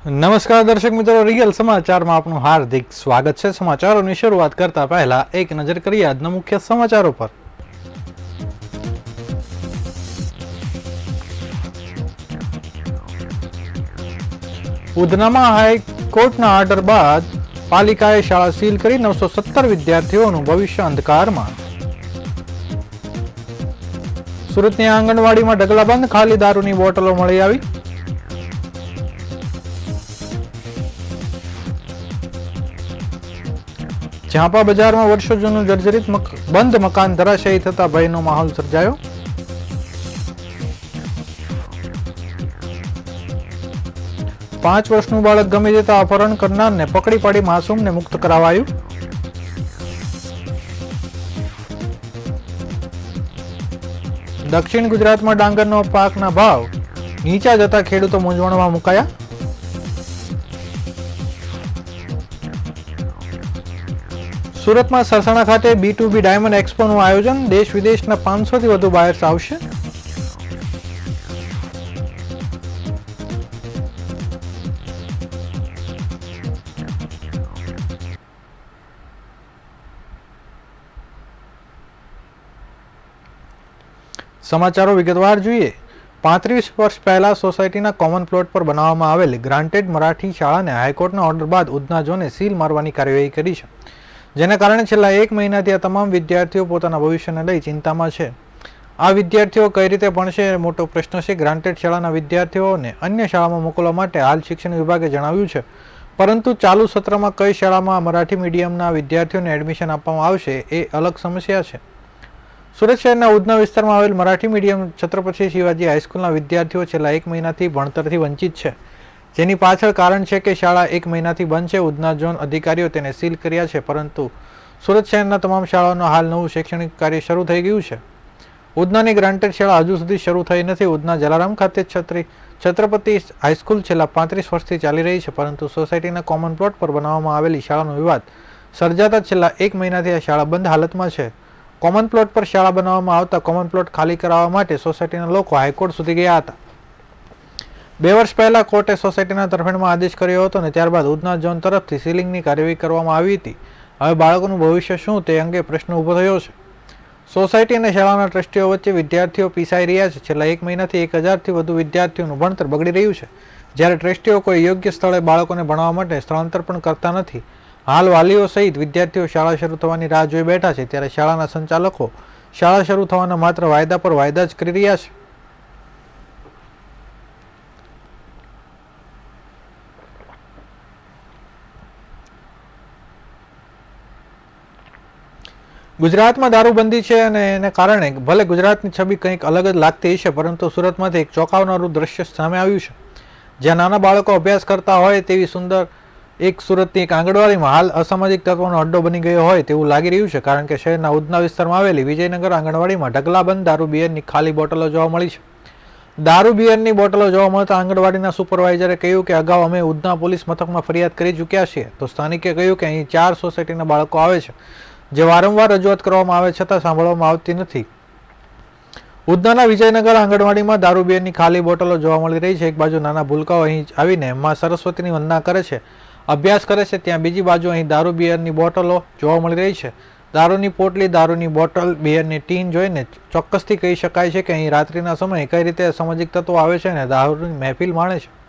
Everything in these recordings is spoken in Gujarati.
નમસ્કાર દર્શક મિત્રો, રિયલ સમાચારમાં આપનું હાર્દિક સ્વાગત છે। સમાચારોની શરૂઆત કરતા પહેલા એક નજર કરીએ આજના મુખ્ય સમાચારો પર। ઉધનામાં હાઈકોર્ટના ઓર્ડર બાદ પાલિકાએ શાળા સીલ કરી 917 વિદ્યાર્થીઓનું ભવિષ્ય અંધકારમાં। સુરતની આંગણવાડીમાં ઢગલાબંધ ખાલી દારૂની બોટલો મળી આવી। ઝાંપા બજારમાં વર્ષો જૂનું જર્જરિત બંધ મકાન ધરાશાયી થતા ભયનો માહોલ સર્જાયો। પાંચ વર્ષનું બાળક ગમે જતા અપહરણ કરનારને પકડી પાડી માસૂમને મુક્ત કરાવાયું। દક્ષિણ ગુજરાતમાં ડાંગરનો પાકના ભાવ નીચા જતા ખેડૂતો મૂંઝવણમાં મુકાયા। સુરતમાં સરસાણા ખાતે B2B ડાયમંડ એક્સપોનું આયોજન, દેશ વિદેશના 500થી વધુ બાયર્સ આવશે। સમાચારો વિગતવાર જોઈએ। 35 વર્ષ પહેલા સોસાયટીના કોમન પ્લોટ પર બનાવવામાં આવેલી ગ્રાન્ટેડ મરાઠી શાળાને હાઈકોર્ટના ઓર્ડર બાદ ઉધના ઝોને સીલ મારવાની કાર્યવાહી કરી છે, જેના કારણે છેલ્લા એક મહિનાથી આ તમામ વિદ્યાર્થીઓ પોતાના ભવિષ્યને લઈ ચિંતામાં છે। આ વિદ્યાર્થીઓ કઈ રીતે ભણશે એ મોટો પ્રશ્ન છે। ગ્રાન્ટેડ શાળાના વિદ્યાર્થીઓને અન્ય શાળામાં મોકલવા માટે હાલ શિક્ષણ વિભાગે જણાવ્યું છે, પરંતુ ચાલુ સત્રમાં કઈ શાળામાં મરાઠી મીડિયમના વિદ્યાર્થીઓને એડમિશન આપવામાં આવશે એ અલગ સમસ્યા છે। સુરત શહેરના ઉધના વિસ્તારમાં આવેલ મરાઠી મીડિયમ છત્રપતિ શિવાજી હાઈસ્કૂલના વિદ્યાર્થીઓ છેલ્લા એક મહિનાથી ભણતરથી વંચિત છે, જેની પાછળ કારણ છે કે શાળા એક મહિનાથી બંધ છે। ઉધના ઝોન અધિકારીઓ તેને સીલ કર્યા છે, પરંતુ સુરત શહેરના તમામ શાળાઓનો હાલ નવું શૈક્ષણિક કાર્ય શરૂ થઈ ગયું છે। ઉધનાની ગ્રાન્ટેડ શાળા હજુ સુધી શરૂ થઈ નથી। ઉધના જલારામ ખાતે છત્રપતિ હાઈસ્કૂલ છેલ્લા 35 વર્ષથી ચાલી રહી છે, પરંતુ સોસાયટીના કોમન પ્લોટ પર બનાવવામાં આવેલી શાળાનો વિવાદ સર્જાતા છેલ્લા એક મહિનાથી આ શાળા બંધ હાલતમાં છે। કોમન પ્લોટ પર શાળા બનાવવામાં આવતા કોમન પ્લોટ ખાલી કરાવવા માટે સોસાયટીના લોકો હાઈકોર્ટ સુધી ગયા હતા। 2 વર્ષ પહેલા કોર્ટે સોસાયટીના તરફેણમાં આદેશ કર્યો હતો અને ત્યારબાદ ઉધના ઝોન તરફથી સીલિંગની કાર્યવાહી કરવામાં આવી હતી। હવે બાળકોનું ભવિષ્ય શું તે અંગે પ્રશ્ન ઊભો થયો છે। સોસાયટી અને શાળાના ટ્રસ્ટીઓ વચ્ચે વિદ્યાર્થીઓ પીસાઈ રહ્યા છે। છેલ્લા એક મહિનાથી 1000થી વધુ વિદ્યાર્થીઓનું ભણતર બગડી રહ્યું છે, જ્યારે ટ્રસ્ટીઓ કોઈ યોગ્ય સ્થળે બાળકોને ભણવા માટે સ્થળાંતર પણ કરતા નથી। હાલ વાલીઓ સહિત વિદ્યાર્થીઓ શાળા શરૂ થવાની રાહ જોઈ બેઠા છે, ત્યારે શાળાના સંચાલકો શાળા શરૂ થવાના માત્ર વાયદા પર વાયદા જ કરી રહ્યા છે। ગુજરાતમાં દારૂબંધી છે અને એને કારણે ભલે ગુજરાતની છબી કંઈક અલગ જ લાગતી છે, પરંતુ સુરતમાંથી એક ચોંકાવનારું દ્રશ્ય સામે આવ્યું છે, જ્યાં નાના બાળકો અભ્યાસ કરતા હોય તેવી સુંદર એક સુરતની એક આંગણવાડીમાં હાલ અસામાજિક તત્વોનો અડ્ડો બની ગયો હોય તેવું લાગી રહ્યું છે, કારણ કે શહેરના ઉધના વિસ્તારમાં આવેલી વિજયનગર આંગણવાડીમાં ઢગલાબંધ દારૂ બિયરની ખાલી બોટલો જોવા મળી છે। દારૂ બિયરની બોટલો જોવા મળતા આંગણવાડીના સુપરવાઇઝરે કહ્યું કે અગાઉ અમે ઉધના પોલીસ મથકમાં ફરિયાદ કરી ચૂક્યા છીએ, તો સ્થાનિકે કહ્યું કે અહીં 4 સોસાયટીના બાળકો આવે છે, જે વારંવાર રજૂઆત કરવામાં આવે છતાં સાંભળવામાં આવતી નથી। ઉધનાના વિજયનગર આંગણવાડીમાં દારૂ બિયરની ખાલી બોટલો જોવા મળી રહી છે। એક બાજુ નાના ભૂલકાઓ અહીં આવીને માં સરસ્વતીની વંદના કરે છે, અભ્યાસ કરે છે, ત્યાં બીજી બાજુ અહીં દારૂ બિયરની બોટલો જોવા મળી રહી છે। દારૂની પોટલી, દારૂની બોટલ, બિયરની ટીન જોઈને ચોક્કસથી કહી શકાય છે કે અહીં રાત્રિના સમયે કઈ રીતે અસામાજિક તત્વો આવે છે અને દારૂની મહેફિલ માણે છે।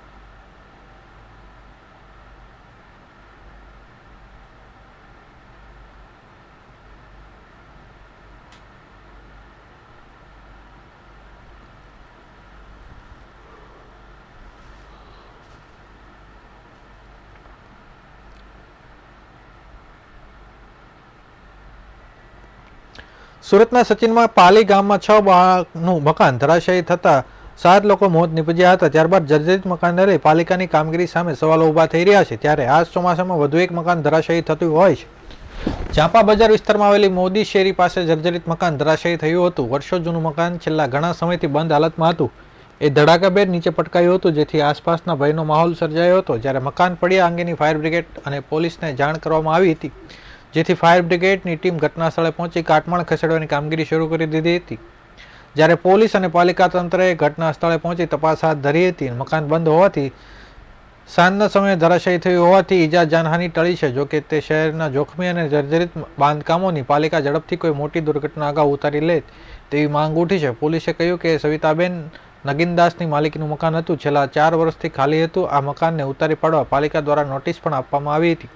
સુરતના સચિનમાં પાલી ગામમાં 6 બાળકનું મકાન ધરાશાયી થતા 7 લોકો મોત નીપજ્યા હતા। ત્યારબાદ જર્જરિત મકાનને લઈ પાલિકાની કામગીરી સામે સવાલો ઊભા થઈ રહ્યા છે, ત્યારે આ ચોમાસામાં વધુ એક મકાન ધરાશાયી થતું હોય છે। ઝાંપા બજાર વિસ્તારમાં આવેલી મોદી શેરી પાસે જર્જરિત મકાન ધરાશાયી થયું હતું। વર્ષો જૂનું મકાન છેલ્લા ઘણા સમયથી બંધ હાલતમાં હતું। એ ધડાકાભેર નીચે પટકાયું હતું, જેથી આસપાસના ભયનો માહોલ સર્જાયો હતો। જ્યારે મકાન પડ્યા અંગેની ફાયર બ્રિગેડ અને પોલીસને જાણ કરવામાં આવી હતી, જેથી ફાયર બ્રિગેડની ટીમ ઘટના સ્થળે પહોંચી કાટમાળ ખસેડવાની કામગીરી શરૂ કરી દીધી હતી। જ્યારે પોલીસ અને પાલિકા તંત્રએ ઘટના સ્થળે પહોંચી તપાસ હાથ ધરી હતી। મકાન બંધ હોવાથી સાંજના સમયે ધરાશાયી થયું હોવાથી ઈજા જાનહાની ટળી છે. જોકે તે શહેરના જોખમી અને જર્જરિત બાંધકામોની પાલિકા ઝડપથી કોઈ મોટી દુર્ઘટના અગાઉ ઉતારી લે તેવી માંગ ઉઠી છે. પોલીસે કહ્યું કે સવિતાબેન નગીનદાસની માલિકીનું મકાન હતું. છેલ્લા 4 વર્ષથી ખાલી હતું. આ મકાનને ઉતારી પાડવા પાલિકા દ્વારા નોટિસ પણ આપવામાં આવી હતી.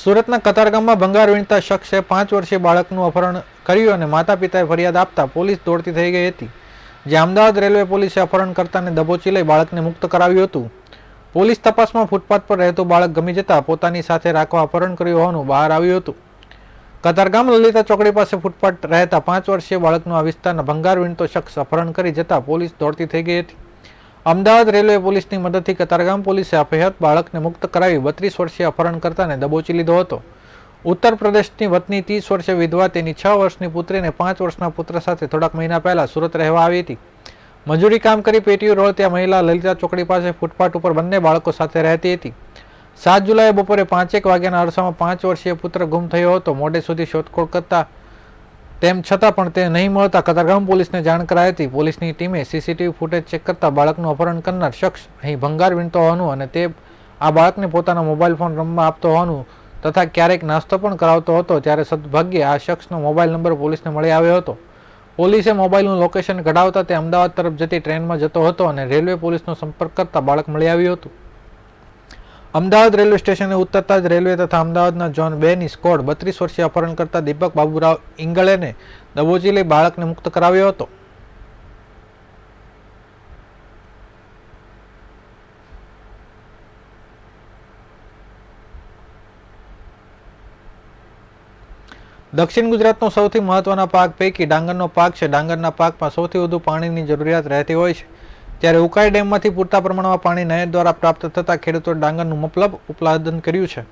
સુરતના કતારગામમાં ભંગાર વીણતા શખ્સે 5 વર્ષીય બાળકનું અપહરણ કર્યું અને માતા પિતાએ ફરિયાદ આપતા પોલીસ દોડતી થઈ ગઈ હતી. જે અમદાવાદ રેલવે પોલીસે અપહરણકર્તાને દબોચી લઈ બાળકને મુક્ત કરાવ્યું હતું. પોલીસ તપાસમાં ફૂટપાથ પર રહેતું બાળક ગમી જતા પોતાની સાથે રાખવા અપહરણ કર્યું હોવાનું બહાર આવ્યું હતું. કતારગામ લલિતા ચોકડી પાસે ફૂટપાથ રહેતા 5 વર્ષીય બાળકનું આ વિસ્તારના ભંગાર વીણતો શખ્સ અપહરણ કરી જતા પોલીસ દોડતી થઈ ગઈ હતી. અમદાવાદ રેલવે પોલીસની મદદથી કતારગામ પોલીસે અપહૃત બાળકને મુક્ત કરાવી 32 વર્ષીય અપહરણકર્તાને દબોચી લીધો હતો. ઉત્તર પ્રદેશની વતની 30 વર્ષીય વિધવા તેની 6 વર્ષની પુત્રીને 5 વર્ષના પુત્ર સાથે થોડાક મહિના પહેલા સુરત રહેવા આવી હતી. મજૂરી કામ કરી પેટીયું રોળતી આ મહિલા લલિતા ચોકડી પાસે ફૂટપાથ ઉપર બંને બાળકો સાથે રહેતી હતી. 7 જુલાઈએ બપોરે 5:01 વાગ્યાના અરસામાં 5 વર્ષીય પુત્ર ગુમ થયો હતો. મોડે સુધી શોધખોળ કરતા તેમ છતાં પણ તે નહીં મળતા કતારગામ પોલીસને જાણ કરાઈ હતી. પોલીસની ટીમે સીસીટીવી ફૂટેજ ચેક કરતા બાળકનું અપહરણ કરનાર શખ્સ અહીં ભંગાર વીણતો હોવાનું અને તે આ બાળકને પોતાના મોબાઈલ ફોન રમવા આપતો હોવાનું તથા ક્યારેક નાસ્તો પણ કરાવતો હતો. ત્યારે સદભાગ્યે આ શખ્સનો મોબાઈલ નંબર પોલીસને મળી આવ્યો હતો. પોલીસે મોબાઈલનું લોકેશન કઢાવતા તે અમદાવાદ તરફ જતી ટ્રેનમાં જતો હતો અને રેલવે પોલીસનો સંપર્ક કરતા બાળક મળી આવ્યું હતું. અમદાવાદ રેલવે સ્ટેશને ઉતરતા જ રેલવે તથા અમદાવાદના ઝોન 2ની સ્કોડ 32 વર્ષીય અપહરણ કરતા દીપક બાબુરાવ ઇંગળેને દબોચી લઈ બાળકને મુક્ત કરાવ્યો હતો. દક્ષિણ ગુજરાતનો સૌથી મહત્વના પાક પૈકી ડાંગરનો પાક છે. ડાંગરના પાકમાં સૌથી વધુ પાણીની જરૂરિયાત રહેતી હોય છે. ત્યારે ઉકાઈ ડેમમાંથી પૂરતા પ્રમાણમાં પાણી નહેર દ્વારા પ્રાપ્ત થતાં ખેડૂતોએ ડાંગરનું મબલખ ઉત્પાદન કર્યું છે.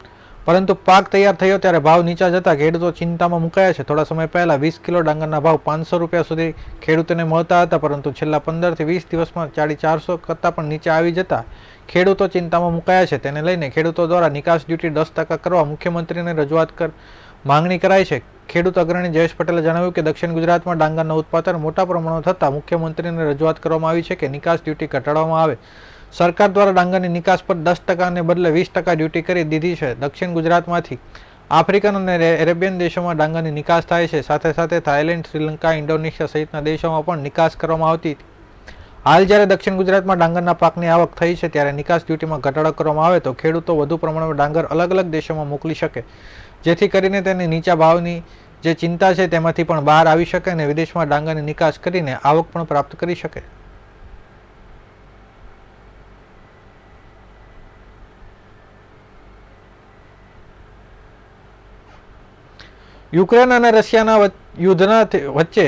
પરંતુ પાક તૈયાર થયો ત્યારે ભાવ નીચા જતા ખેડૂતો ચિંતામાં મુકાયા છે. થોડા સમય પહેલા 20 કિલો ડાંગરના ભાવ 500 રૂપિયા સુધી ખેડૂતોને મળતા હતા, પરંતુ છેલ્લા 15 થી 20 દિવસમાં 450 કરતાં પણ નીચે આવી જતા ખેડૂતો ચિંતામાં મુકાયા છે. તેને લઈને ખેડૂતો દ્વારા નિકાસ ડ્યુટી 10% કરવા મુખ્યમંત્રીને રજૂઆત માંગણી કરાઈ છે. ખેડૂત અગ્રણી જયેશ પટેલે જણાવ્યું કે દક્ષિણ ગુજરાતમાં ડાંગરના ઉત્પાદન મોટા પ્રમાણમાં થતાં મુખ્યમંત્રીને રજૂઆત કરવામાં આવી છે કે નિકાસ ડ્યુટી ઘટાડવામાં આવે. સરકાર દ્વારા ડાંગરની નિકાસ પર 10%ને બદલે 20% ડ્યુટી કરી દીધી છે. દક્ષિણ ગુજરાતમાંથી આફ્રિકન અને એરેબિયન દેશોમાં ડાંગરની નિકાસ થાય છે. સાથે સાથે થાઇલેન્ડ, શ્રીલંકા, ઇન્ડોનેશિયા સહિતના દેશોમાં પણ નિકાસ કરવામાં આવતી હતી. હાલ જ્યારે દક્ષિણ ગુજરાતમાં ડાંગરના પાકની આવક થઈ છે ત્યારે નિકાસ ડ્યુટીમાં ઘટાડો કરવામાં આવે તો ખેડૂતો વધુ પ્રમાણમાં ડાંગર અલગ અલગ દેશોમાં મોકલી શકે, જેથી કરીને તેની નીચા ભાવની જે ચિંતા છે તેમાંથી પણ બહાર આવી શકે અને વિદેશમાં ડાંગરની નિકાસ કરીને આવક પણ પ્રાપ્ત કરી શકે. યુક્રેન અને રશિયાના યુદ્ધના વચ્ચે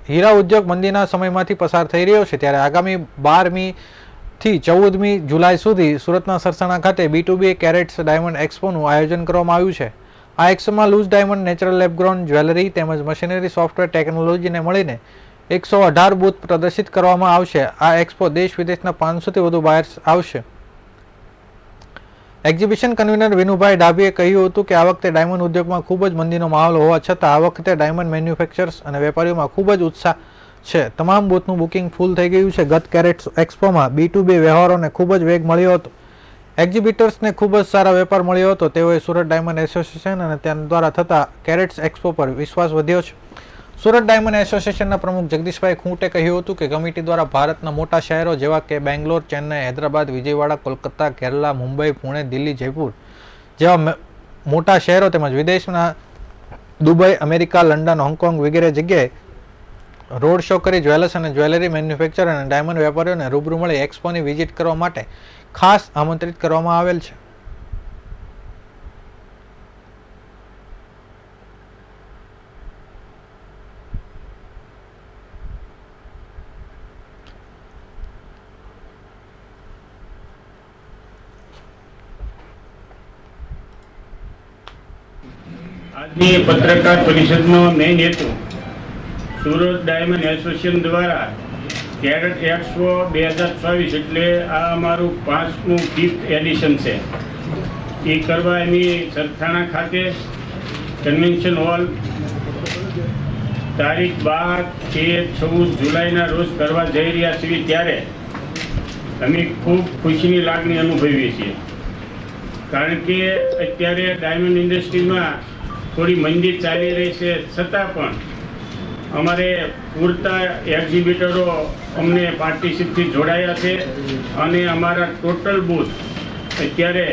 હીરા ઉદ્યોગ મંદીના સમયમાંથી પસાર થઈ રહ્યો છે. ત્યારે આગામી 12મી થી 14મી જુલાઈ સુધી સુરતના સરસાણા ખાતે B2B કેરેટ્સ ડાયમંડ એક્સપોનું આયોજન કરવામાં આવ્યું છે. આ એક્સપોમાં loose diamond, natural lab grown jewellery તેમજ મશીનરી, સોફ્ટવેર ટેકનોલોજીને મળીને 118 બૂથ પ્રદર્શિત કરવામાં આવશે. આ એક્સપો દેશ વિદેશના 500થી વધુ બાયર્સ આવશે. એક્ઝિબિશન કન્વીનર વિનુભાઈ ડાભીએ કહ્યું હતું કે આ વખતે ડાયમંડ ઉદ્યોગમાં ખૂબ જ મંદીનો માહોલ હોવા છતાં આ વખતે ડાયમંડ મેન્યુફેક્ચરર્સ અને વેપારીઓમાં ખૂબ જ ઉત્સાહ છે. તમામ બૂથનું બુકિંગ ફૂલ થઈ ગયું છે. ગત કેરેટ્સ એક્સપોમાં B2B વ્યવહારોને ખૂબ જ વેગ મળ્યો હતો. એક્ઝિબિટર્સને ખૂબ જ સારા વેપાર મળ્યો હતો. તેઓએ સુરત ડાયમંડ એસોસિએશન અને તેના દ્વારા થતા કેરેટ્સ એક્સપો પર વિશ્વાસ વધ્યો છે. સુરત ડાયમંડ એસોસિએશનના પ્રમુખ જગદીશભાઈ ખૂંટે કહ્યું હતું કે કમિટી દ્વારા ભારતના મોટા શહેરો જેવા કે બેંગ્લોર, ચેન્નઈ, હૈદરાબાદ, વિજયવાડા, કોલકાતા, કેરલા, મુંબઈ, પુણે, દિલ્હી, જયપુર જેવા મોટા શહેરો તેમજ વિદેશના દુબઈ, અમેરિકા, લંડન, હોંગકોંગ વગેરે જગ્યાએ રોડ શો કરી જ્વેલર્સ અને જ્વેલરી મેન્યુફેક્ચર અને ડાયમંડ વેપારીઓને રૂબરૂ મળી એક્સપોની વિઝિટ કરવા માટે ખાસ આમંત્રિત કરવામાં આવેલ છે. આજની પત્રકાર પરિષદનો મેઇન હેતુ સુરત ડાયમંડ એસોસિએશન દ્વારા કેરેટ એક્સપો 2024 એટલે આ અમારું 5th એડિશન છે એ કરવા એની સરથાણા ખાતે કન્વેન્શન હોલ તારીખ 12, 13, 14 જુલાઈના રોજ કરવા જઈ રહ્યા છીએ ત્યારે અમે ખૂબ ખુશીની લાગણી અનુભવીએ છીએ. કારણ કે અત્યારે ડાયમંડ ઇન્ડસ્ટ્રીમાં થોડી મંદી ચાલી રહી છે, છતાં પણ અમારે પૂરતા એક્ઝિબિટરો અમને પાર્ટનરશિપથી જોડાયા છે અને અમારા ટોટલ બૂથ અત્યારે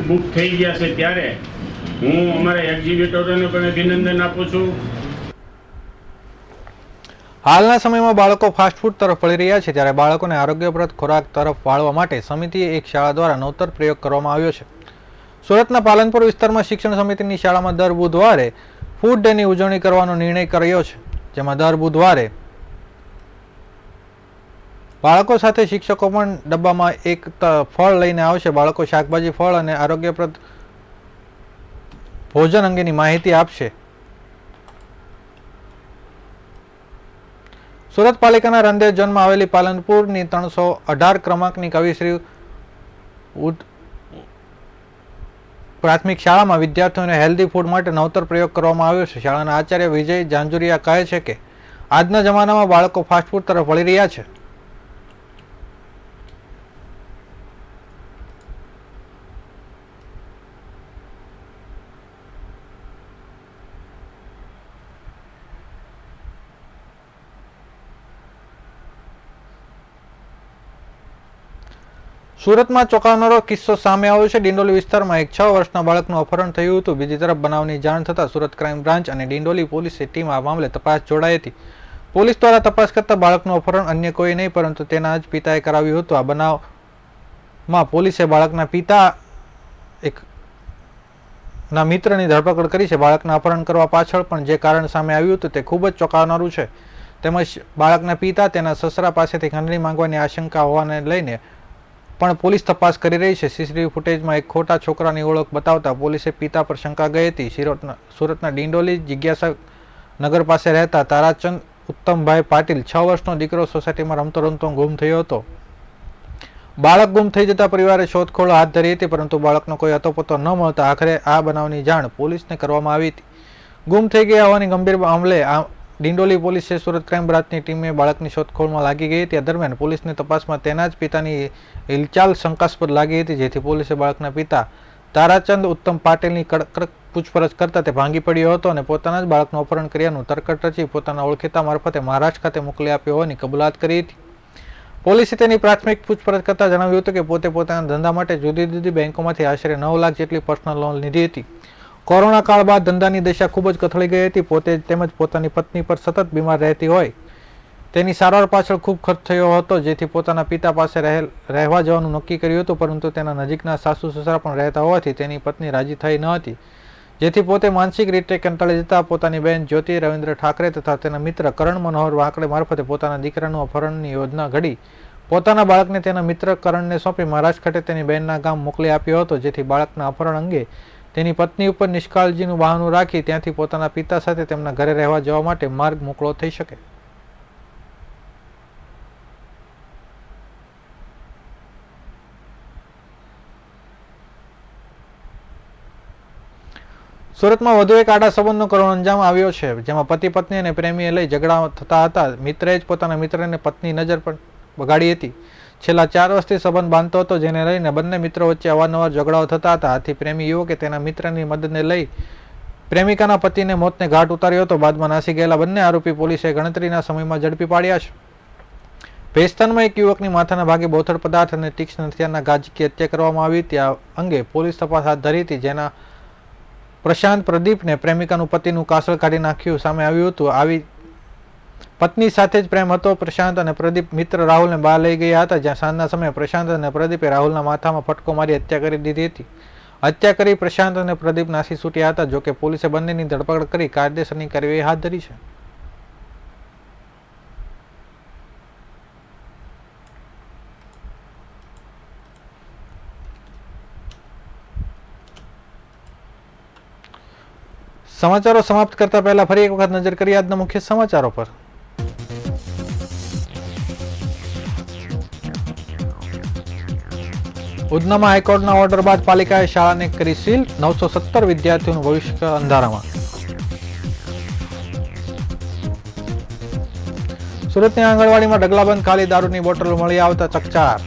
બુક થઈ ગયા છે. ત્યારે હું અમારા એક્ઝિબિટરોને પણ અભિનંદન આપું છું. હાલના સમયમાં બાળકો ફાસ્ટફૂડ તરફ વળી રહ્યા છે, ત્યારે બાળકોને આરોગ્યપ્રદ ખોરાક તરફ વાળવા માટે સમિતિએ એક શાળા દ્વારા નવતર પ્રયોગ કરવામાં આવ્યો છે. સુરતના પાલનપુર વિસ્તારમાં શિક્ષણ સમિતિની શાળામાં દર બુધવારે ફૂડ ડેની ઉજવણી કરવાનો નિર્ણય કર્યો છે, જેમાં દર બુધવારે બાળકો સાથે શિક્ષકો પણ ડબ્બામાં એક ફળ લઈને આવશે. બાળકો શાકભાજી, ફળ અને આરોગ્યપ્રદ ભોજન અંગેની માહિતી આપશે. સુરત પાલિકાના રંધેર ઝોનમાં આવેલી પાલનપુરની 318 ક્રમાંકની કવિશ્રી પ્રાથમિક શાળામાં વિદ્યાર્થીઓને હેલ્ધી ફૂડ માટે નવતર પ્રયોગ કરવામાં આવ્યો છે. શાળાના આચાર્ય વિજય જાંજુરિયા કહે છે કે આજના જમાનામાં બાળકો ફાસ્ટફૂડ તરફ વળી રહ્યા છે. સુરતમાં ચોંકાવનારો કિસ્સો સામે આવ્યો છે. ડિંડોલી વિસ્તારમાં એક 6 વર્ષના બાળકનું અપહરણ થયું હતું. બીજી તરફ બનાવની જાણ થતાં સુરત ક્રાઇમ બ્રાન્ચ અને ડિંડોલી પોલીસની ટીમ આ મામલે તપાસ જોડાઈ હતી. પોલીસ દ્વારા તપાસ કરતા બાળકનું અપહરણ અન્ય કોઈ નહીં પરંતુ તેના જ પિતાએ કરાવ્યું હતું. આ બનાવમાં પોલીસે બાળકના પિતા ના મિત્રની ધરપકડ કરી છે. બાળકના અપહરણ કરવા પાછળ પણ જે કારણ સામે આવ્યું હતું તે ખૂબ જ ચોંકાવનારું છે. તેમજ બાળકના પિતા તેના સસરા પાસેથી ખંડણી માંગવાની આશંકા હોવાને લઈને પણ પોલીસ તપાસ કરી રહી છે. સીસીટીવી ફૂટેજમાં એક ખોટા છોકરાની ઓળખ બતાવતા પોલીસે પિતા પર શંકા ગઈ હતી. સુરતના ડિંડોલી જિજ્ઞાસા નગર પાસે રહેતા તારાચંદ ઉત્તમભાઈ પાટીલ 6 વર્ષનો દીકરો સોસાયટીમાં રમતો રમતો ગુમ થયો હતો. બાળક ગુમ થઈ જતા પરિવારે શોધખોળ હાથ ધરી હતી, પરંતુ બાળકનો કોઈ અતોપતો ન મળતા આખરે આ બનાવની જાણ પોલીસને કરવામાં આવી હતી. ગુમ થઈ ગયા હોવાની ગંભીર મામલે ડિંડોલી પોલીસે સુરત ક્રાઇમ બ્રાન્ચની ટીમે બાળકની શોધખોળમાં લાગી ગઈ હતી. આ દરમિયાન પોલીસની તપાસમાં તેના જ પિતાની હિલચાલ શંકાસ્પદ લાગી હતી, જેથી પોલીસે બાળકના પિતા તારાચંદ ઉત્તમ પાટીલની કડક પૂછપરછ કરતા તે ભાંગી પડ્યો હતો અને પોતાના જ બાળકનું અપહરણ કર્યાનું તરકટ રચી પોતાના ઓળખીતા મારફતે મહારાષ્ટ્ર ખાતે મોકલી આપ્યો હોવાની કબૂલાત કરી હતી. પોલીસે તેની પ્રાથમિક પૂછપરછ કરતા જણાવ્યું હતું કે પોતે પોતાના ધંધા માટે જુદી જુદી બેંકોમાંથી આશરે 9 લાખ જેટલી પર્સનલ લોન લીધી હતી. કોરોના કાળ બાદ ધંધાની દશા ખૂબ જ કથળી ગઈ હતી. પોતે તેમજ પોતાની પત્ની પર સતત બીમાર રહેતી હોય તેની સારવાર પાછળ ખૂબ ખર્ચ થયો હતો, જેથી પોતાના પિતા પાસે રહેવા જવાનું નક્કી કર્યું હતું, પરંતુ તેના નજીકના સાસુ સસરા પણ રહેતા હોવાથી તેની પત્ની રાજી થઈ ન હતી, જેથી પોતે માનસિક રીતે કંટાળી જતા પોતાની બહેન જ્યોતિ રવિન્દ્ર ઠાકરે તથા તેના મિત્ર કરણ મનોહર વાંકડે મારફતે પોતાના દીકરાનું અપહરણની યોજના ઘડી પોતાના બાળકને તેના મિત્ર કરણને સોંપી મહારાષ્ટ્ર ખાતે તેની બહેનના ગામ મોકલી આપ્યો હતો, જેથી બાળકના અપહરણ અંગે તેની પત્ની ઉપર નિષ્કાળજીનું બહાનું રાખી ત્યાંથી પોતાના પિતા સાથે તેમના ઘરે રહેવા જવા માટે માર્ગ મોકળો થઈ શકે. સુરતમાં વધુ એક આડા સંબંધનો કરુણ અંજામ આવ્યો છે, જેમાં પતિ પત્ની અને પ્રેમીએ લઈ ઝઘડા થતા હતા. મિત્રએ જ પોતાના મિત્રને પત્ની નજર પર બગાડી હતી. છેલ્લા 4 વર્ષથી સંબંધ બાંધતો હતો, જેને લઈને બંને મિત્રો વચ્ચે અવારનવાર ઝઘડાઓ થતા હતા. આથી પ્રેમી યુવકે તેના મિત્રની મદદને લઈ પ્રેમિકાના પતિને મોતને ઘાટ ઉતાર્યો હતો. બાદમાં નાસી ગયેલા બંને આરોપી પોલીસે ગણતરીના સમયમાં ઝડપી પાડ્યા છે. ભેસ્તાનમાં એક યુવકની માથાના ભાગે બોથડ પદાર્થ અને તીક્ષ્ણ હથિયારના ઘા ઝીકી હત્યા કરવામાં આવી હતી. આ અંગે પોલીસ તપાસ હાથ ધરી હતી, જેના પ્રશાંત પ્રદીપને પ્રેમિકાનું પતિનું કાસળ કાઢી નાખ્યું સામે આવ્યું હતું. આવી પત્ની સાથે જ પ્રેમ હતો. પ્રશાંત અને પ્રદીપ મિત્ર રાહુલને બહાર લઈ ગયા હતા, જ્યાં સાંજના સમયે પ્રશાંત અને પ્રદીપે રાહુલના માથામાં ફટકો મારી હત્યા કરી દીધી હતી. હત્યા કરી પ્રશાંત અને પ્રદીપ નાસી છૂટ્યા હતા. જોકે પોલીસે બંનેની ધરપકડ કરી કાયદેસરની કાર્યવાહી હાથ ધરી છે. સમાચારો સમાપ્ત કરતા પહેલા ફરી એક વખત નજર કરીએ આજના મુખ્ય સમાચારો પર. ઉધનામાં હાઈકોર્ટના ઓર્ડર બાદ પાલિકાએ શાળાને કરી સીલ, 917 વિદ્યાર્થીઓનું ભવિષ્ય અંધારામાં. સુરતની આંગણવાડીમાં ઢગલાબંધ ખાલી દારૂની બોટલો મળી આવતા ચકચાર.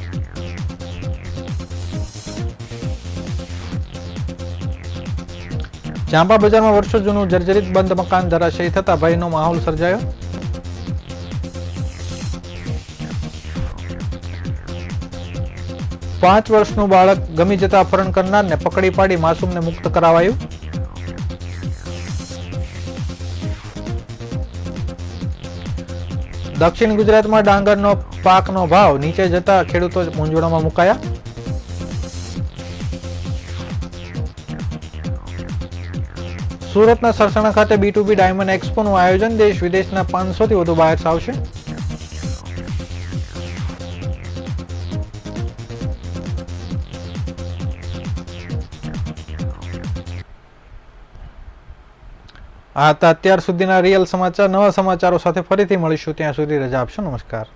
ચાંપા બજારમાં વર્ષો જૂનું જર્જરિત બંધ મકાન ધરાશયી થતા ભયનો માહોલ સર્જાયો. પાંચ વર્ષનું બાળક ગમી જતા અપહરણ કરનારને પકડી પાડી માસૂમને મુક્ત કરાવાયું. દક્ષિણ ગુજરાતમાં ડાંગરનો પાકનો ભાવ નીચે જતા ખેડૂતો મૂંઝવણમાં મુકાયા. સુરતના સરસણા ખાતે B2B ડાયમંડ એક્સપોનું આયોજન, દેશ વિદેશના 500 થી વધુ બાયર્સ આવશે. આ હતા અત્યાર સુધીના રિયલ સમાચાર. નવા સમાચારો સાથે ફરીથી મળીશું. ત્યાં સુધી રજા આપશો. નમસ્કાર.